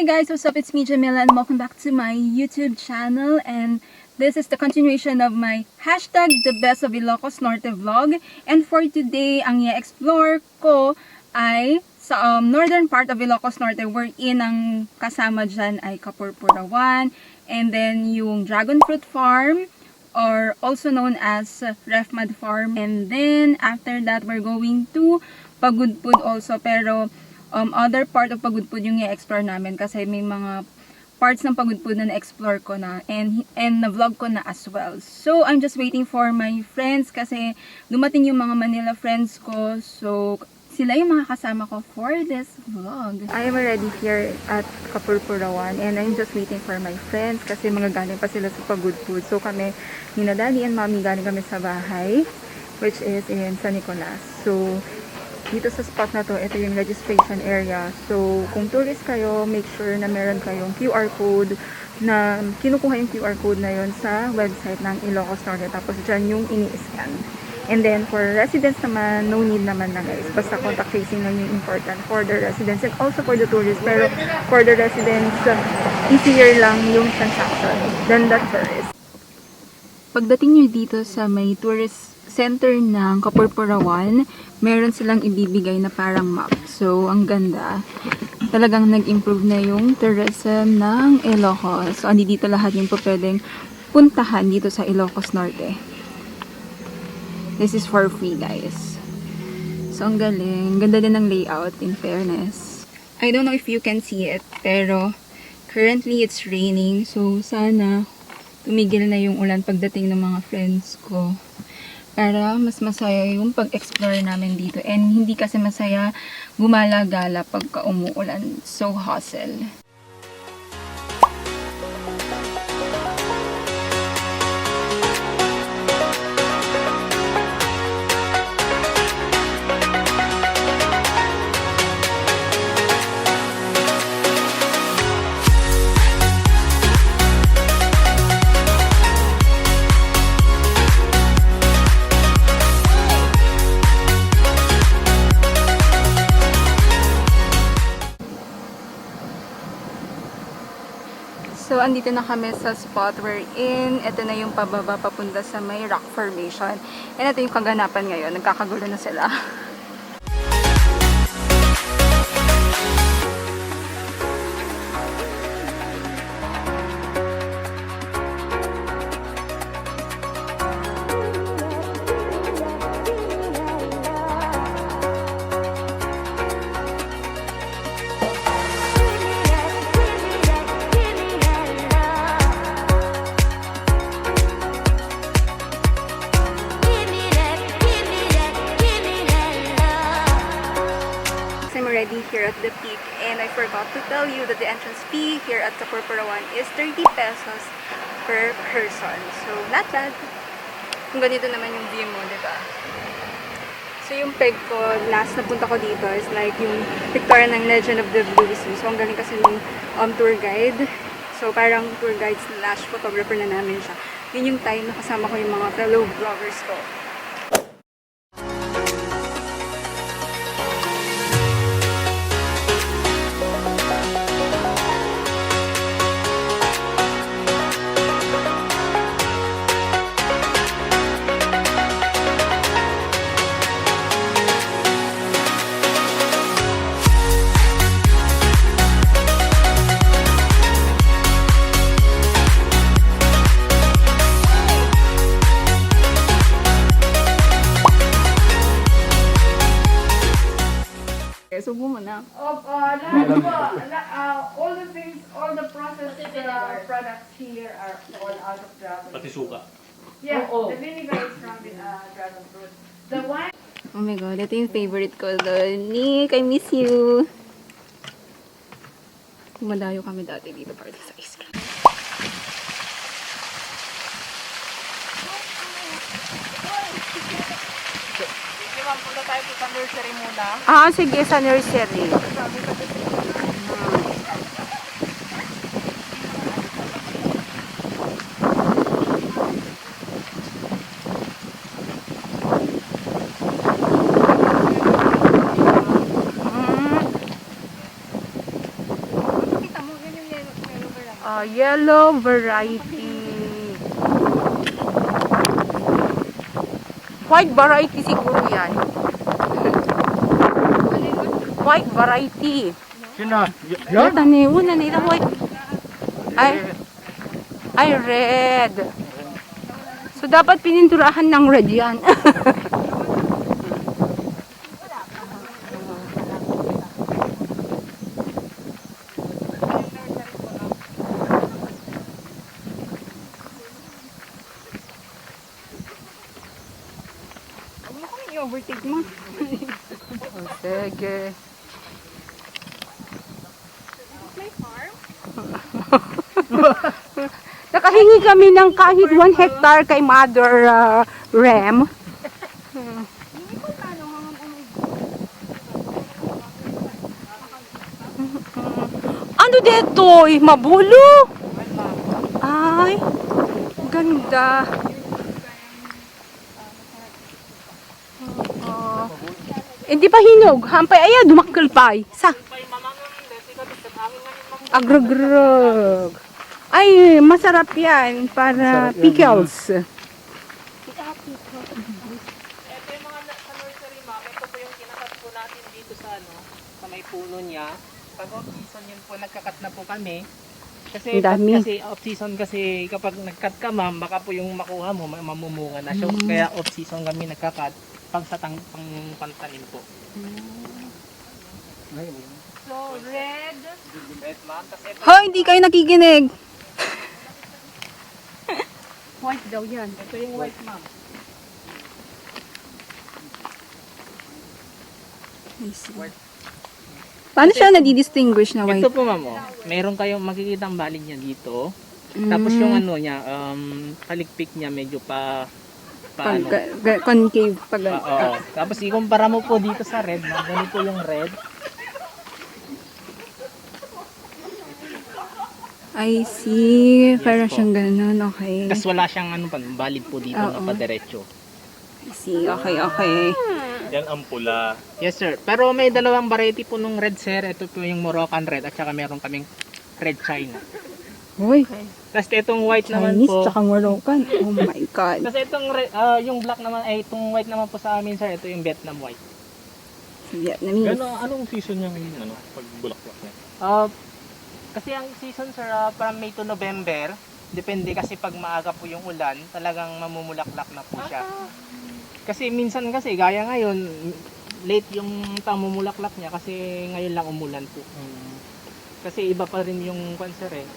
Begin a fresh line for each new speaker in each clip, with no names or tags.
guys, what's up? It's me Jamila and welcome back to my YouTube channel, and this is the continuation of my hashtag the best of Ilocos Norte vlog. And for today, ang i-explore ko ay sa northern part of Ilocos Norte, wherein ang kasama dyan ay Kapurpurawan, and then yung Dragon Fruit Farm, or also known as Refmad Farm. And then after that, we're going to Pagudpud also, pero other part of Pagudpud yung i-explore namin kasi may mga parts ng Pagudpud na na-explore ko na and na-vlog ko na as well. So, I'm just waiting for my friends kasi dumating yung mga Manila friends ko. So, sila yung mga kasama ko for this vlog. I am already here at Kapurpurawan and I'm just waiting for my friends kasi mga galing pa sila sa Pagudpud. So, kami, Nina Daddy and Mommy, galing kami sa bahay, which is in San Nicolas. So, dito sa spot na to, ito yung registration area. So, kung tourist kayo, make sure na meron kayong QR code na kinukuha yung QR code na yon sa website ng Ilocos Norte. Tapos dyan yung ini-scan. And then, for residents naman, no need naman na guys. Basta contact tracing lang yung important for the residents and also for the tourists. Pero for the residents, easier lang yung transaction than the tourists. Pagdating nyo dito sa may tourist center ng Kapurpurawan, meron silang ibibigay na parang map. So, ang ganda. Talagang nag-improve na yung tourism ng Ilocos. So, andi dito lahat yung pwedeng puntahan dito sa Ilocos Norte. This is for free, guys. So, ang galing. Ganda din ng layout, in fairness. I don't know if you can see it, pero currently it's raining. So, sana tumigil na yung ulan pagdating ng mga friends ko, para mas masaya yung pag-explore namin dito. And hindi kasi masaya gumala-gala pagka umuulan. So, hustle. So, andito na kami sa spot we're in. Ito na yung pababa papunta sa may rock formation. And ito yung kaganapan ngayon. Nagkakagulo na sila. Already here at the peak, and I forgot to tell you that the entrance fee here at Kapurpurawan is 30 pesos per person. So, not bad. Kung ganito naman yung view mo, diba? So, yung peg ko, last na punta ko dito is like yung pictorial ng Legend of the Blue Sea. So, ang galing kasi ng tour guide. So, parang tour guide slash photographer na namin siya. Yun yung time na kasama ko yung mga fellow vloggers ko. Subo mo na.
All the things, all the processed products here are all out of dragon.
Pati suka.
Yeah, the vinegar is from the dragon fruit. The wine.
Oh my god, ito yung favorite ko doon. Nick, I miss you. Kumadayo kami dati dito para sa ice cream.
Punta tayo sa nursery muna.
Sige, sa nursery. Yellow variety. White variety siguro yan. White variety.
Sino?
Yan? Una na itang white. Ay, red. So, dapat pininturahan ng red yan. I-overtake mo. Oh, sige. Nakahingi kami ng kahit 1 hectare kay Mother Rem. Ano dito? Mabulo? Ay, ganda. Hindi pa hinog. Hampay, ayan, dumakkel pa. Sa? Agragrag. Ay, masarap yan para pickles.
Ito yung mga sa nursery ma'am, ito po yung kinakat po natin dito sa sa may puno niya. Pag off-season yun po, nagkakat na po kami. Kasi,
Ang dami.
off-season kasi kapag nagkat ka ma'am, baka po yung makuha mo, mamumunga na siya. Kaya off-season kami nagkakat pang pantanim po.
So, red.
Red ma'am, tapos ito,
Ho, hindi kayo nakikinig. White daw yan.
ito yung white ma'am.
Paano siya nadidistinguish na white?
Ito po ma'am, oh. Meron kayong makikita ang balig niya dito. Tapos yung ano niya, palikpik niya medyo paano.
Concave.
Oo. Tapos ikumpara mo po dito sa red, ma'am. Ganito po yung red.
I see. Para
po.
siyang ganun. Okay.
Tapos wala siyang balid po dito na
Oo.
padiretso.
I see. Okay, okay.
Yan ang pula.
Yes sir. Pero may dalawang variety po nung red sir. Ito po yung Moroccan red at saka meron kaming red China.
Uy,
Tapos itong white naman
Chinese
po.
tsaka Moroccan. Oh my God.
Tapos itong yung black naman, itong white naman po sa amin sir. Ito yung Vietnam white.
Vietnamese.
Anong season yung pagbulaklak niya?
Kasi ang season sir, from May to November, depende kasi pag maaga po yung ulan, talagang mamumulaklak na po siya. Kasi minsan kasi, gaya ngayon, late yung mamumulaklak niya kasi ngayon lang umulan po. Kasi iba pa rin yung cancer eh.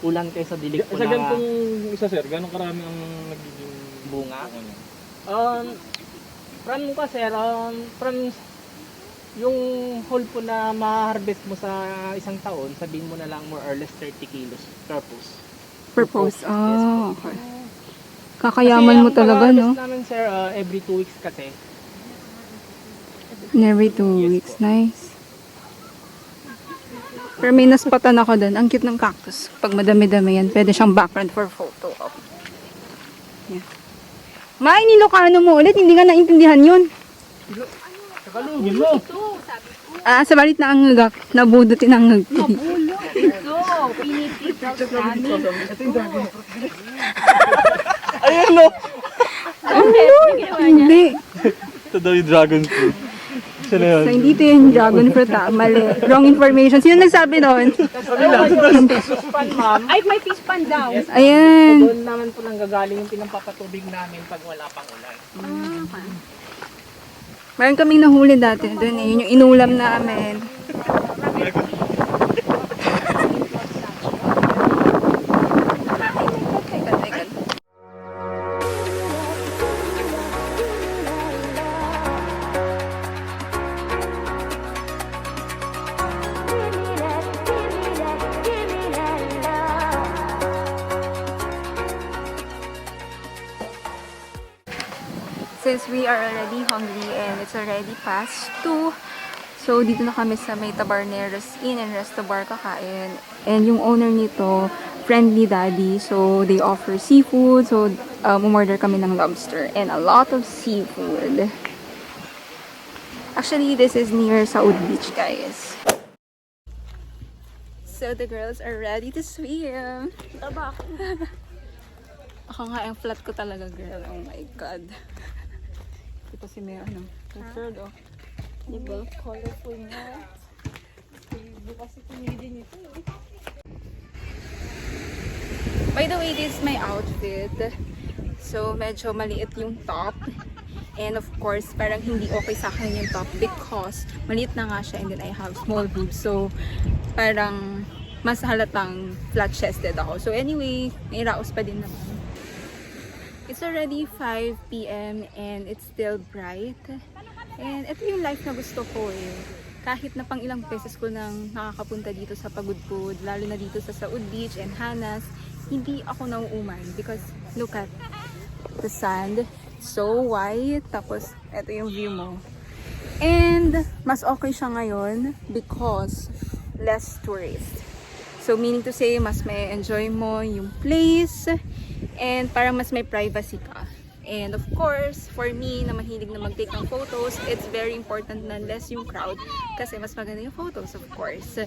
Ulan kaysa dilig po
Sa
na
ganitong isa sir, gano'ng karami ang nagiging
bunga.
ano?
From kasi, from yung whole po na ma-harvest mo sa isang taon, sabihin mo na lang more or less 30 kilos per post.
Purpose.
Yes,
Oh, okay. Kakayaman mo talaga, no?
Kasi ang namin sir, every 2 weeks kasi.
Every 2 weeks. Nice. Pero may naspatan ako doon. Ang cute ng cactus. Pag madami-dami yan, pwede siyang background for photo. Yeah. May nilokano mo ulit. Hindi ka naintindihan yun.
Tagalogin mo!
Sa balit na ang ngagak. Nabudutin ang ngag.
Ayan no!
Hindi.
Ito daw yung dragon fruit. Siya na yun.
So, hindi ito yung dragon fruit ha. Mali. Wrong information. Sino nagsabi noon?
Pan ma'am.
Ay, may fish pan daw.
Ayan.
Doon naman po nang gagaling yung pinampapatubig namin pag wala pang ulan.
Meron kaming nahuli dati. Doon eh. Yun yung inulam namin. Since we are already hungry and it's already past 2, so dito na kami sa may Tabarneros Inn and Resto Bar kakain. And yung owner nito, friendly daddy, so they offer seafood. So umorder kami ng lobster and a lot of seafood. Actually, this is near Saud Beach, guys. So So the girls are ready to swim.
Taba ako.
Ako nga, ang flat ko talaga, girl. Oh my God. Ito si Mea, ano? Preferred, oh.
Diba? Colorful nga. Bukas ito din ito eh.
By the way, this is my outfit. So, medyo maliit yung top. And of course, parang hindi okay sa akin yung top because maliit na nga siya and then I have small boobs. So, parang mas halatang flat-chested ako. So anyway, may raos pa din naman. It's already 5 p.m. and it's still bright. And ito yung life na gusto ko eh. Kahit na pang ilang beses ko nang nakakapunta dito sa Pagudpud, lalo na dito sa Saud Beach and Hanas, hindi ako nauuman because look at the sand. So white. Tapos ito yung view mo. And mas okay siya ngayon because less tourist. So meaning to say, mas may enjoy mo yung place and parang mas may privacy ka. And of course, for me na mahilig na mag-take ng photos, it's very important na less yung crowd kasi mas maganda yung photos, of course.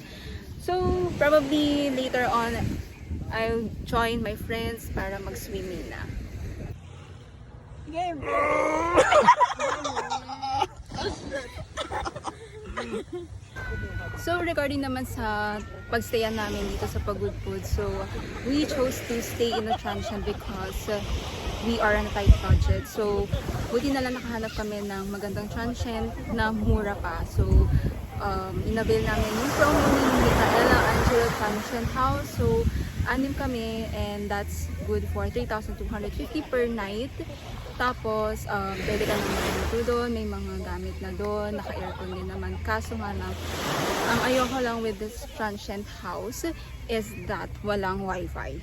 So probably later on, I'll join my friends para mag-swimming na.
Game!
So regarding naman sa pagstayan namin dito sa Pagudpud, so we chose to stay in a transient because we are on a tight budget. So buti na lang nakahanap kami ng magandang transient na mura pa. So inabil namin yung promo ni Micaela Angelo Transient House. So 6 kami and that's good for 3,250 per night. Tapos, pwede ka naman dito doon, may mga gamit na doon, naka-aircon din naman. Kaso nga lang, ang ayoko lang with this transient house is that walang wifi.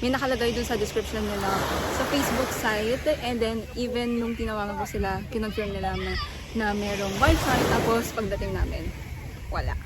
May nakalagay doon sa description nila sa Facebook site and then even nung tinawagan ko sila, kinonfirm nila na merong wifi tapos pagdating namin, wala.